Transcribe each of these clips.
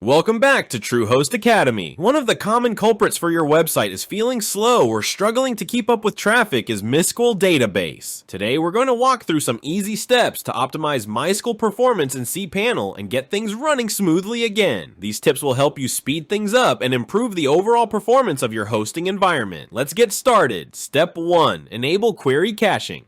Welcome back to TrueHost Academy. One of the common culprits for your website is feeling slow or struggling to keep up with traffic is MySQL database. Today we're going to walk through some easy steps to optimize MySQL performance in cPanel and get things running smoothly again. These tips will help you speed things up and improve the overall performance of your hosting environment. Let's get started. Step 1. Enable query caching.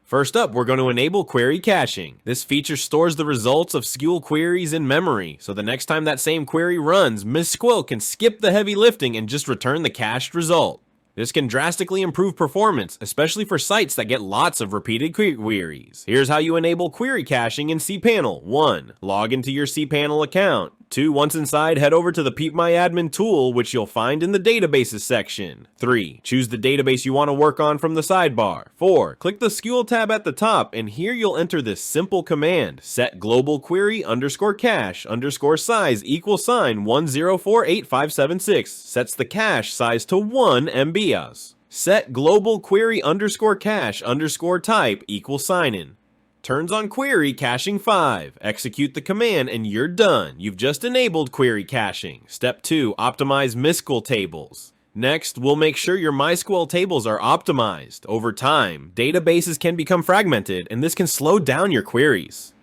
First up, we're going to enable query caching. This feature stores the results of SQL queries in memory, so the next time that same query runs, MySQL can skip the heavy lifting and just return the cached result. This can drastically improve performance, especially for sites that get lots of repeated queries. Here's how you enable query caching in cPanel. 1. Log into your cPanel account. 2. Once inside, head over to the phpMyAdmin tool, which you'll find in the Databases section. 3. Choose the database you want to work on from the sidebar. 4. Click the SQL tab at the top, and here you'll enter this simple command: set global query underscore cache underscore size equal sign 104856. Sets the cache size to 1 MB. Set global query underscore cache underscore type equal sign in. Turns on query caching 5. Execute the command and you're done. You've just enabled query caching. Step 2. Optimize MySQL tables. Next, we'll make sure your MySQL tables are optimized. Over time, databases can become fragmented, and this can slow down your queries.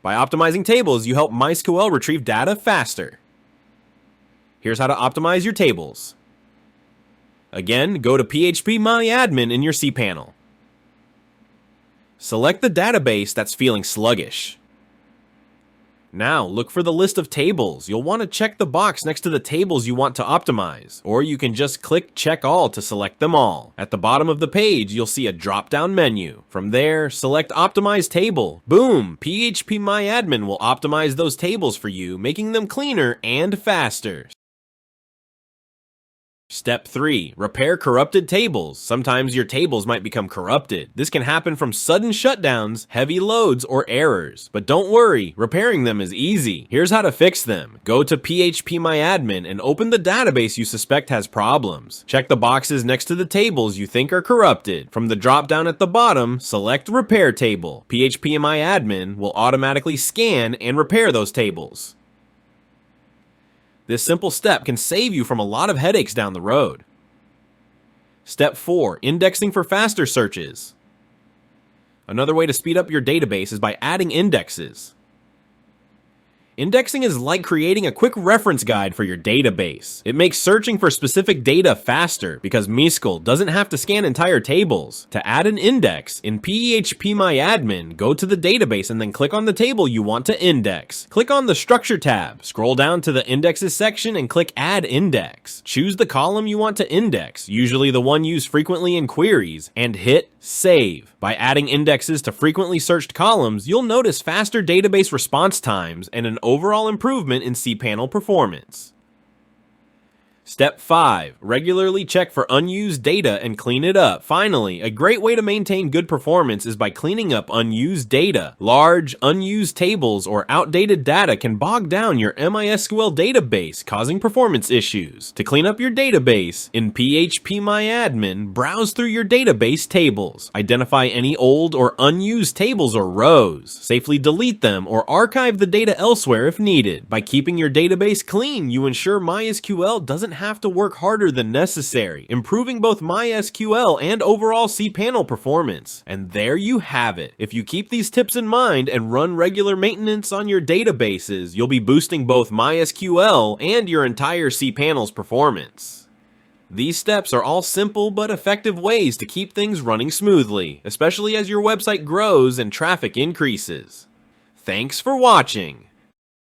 By optimizing tables, you help MySQL retrieve data faster. Here's how to optimize your tables. Again, go to phpMyAdmin in your cPanel. Select the database that's feeling sluggish. Now, look for the list of tables. You'll want to check the box next to the tables you want to optimize, or you can just click Check All to select them all. At the bottom of the page, you'll see a drop-down menu. From there, select Optimize Table. Boom! phpMyAdmin will optimize those tables for you, making them cleaner and faster. Step 3. Repair corrupted tables. Sometimes your tables might become corrupted. This can happen from sudden shutdowns, heavy loads, or errors. But don't worry, repairing them is easy. Here's how to fix them. Go to phpMyAdmin and open the database you suspect has problems. Check the boxes next to the tables you think are corrupted. From the drop-down at the bottom, select Repair Table. phpMyAdmin will automatically scan and repair those tables. This simple step can save you from a lot of headaches down the road. Step 4. Indexing for faster searches. Another way to speed up your database is by adding indexes. Indexing is like creating a quick reference guide for your database. It makes searching for specific data faster because MySQL doesn't have to scan entire tables. To add an index, in phpMyAdmin, go to the database and then click on the table you want to index. Click on the Structure tab, scroll down to the Indexes section and click Add Index. Choose the column you want to index, usually the one used frequently in queries, and hit Save. By adding indexes to frequently searched columns, you'll notice faster database response times and an overall improvement in cPanel performance. Step 5. Regularly check for unused data and clean it up. Finally, a great way to maintain good performance is by cleaning up unused data. Large, unused tables or outdated data can bog down your MySQL database, causing performance issues. To clean up your database, in phpMyAdmin, browse through your database tables. Identify any old or unused tables or rows. Safely delete them or archive the data elsewhere if needed. By keeping your database clean, you ensure MySQL doesn't have to work harder than necessary, improving both MySQL and overall cPanel performance. And there you have it. If you keep these tips in mind and run regular maintenance on your databases, you'll be boosting both MySQL and your entire cPanel's performance. These steps are all simple but effective ways to keep things running smoothly, especially as your website grows and traffic increases. Thanks for watching.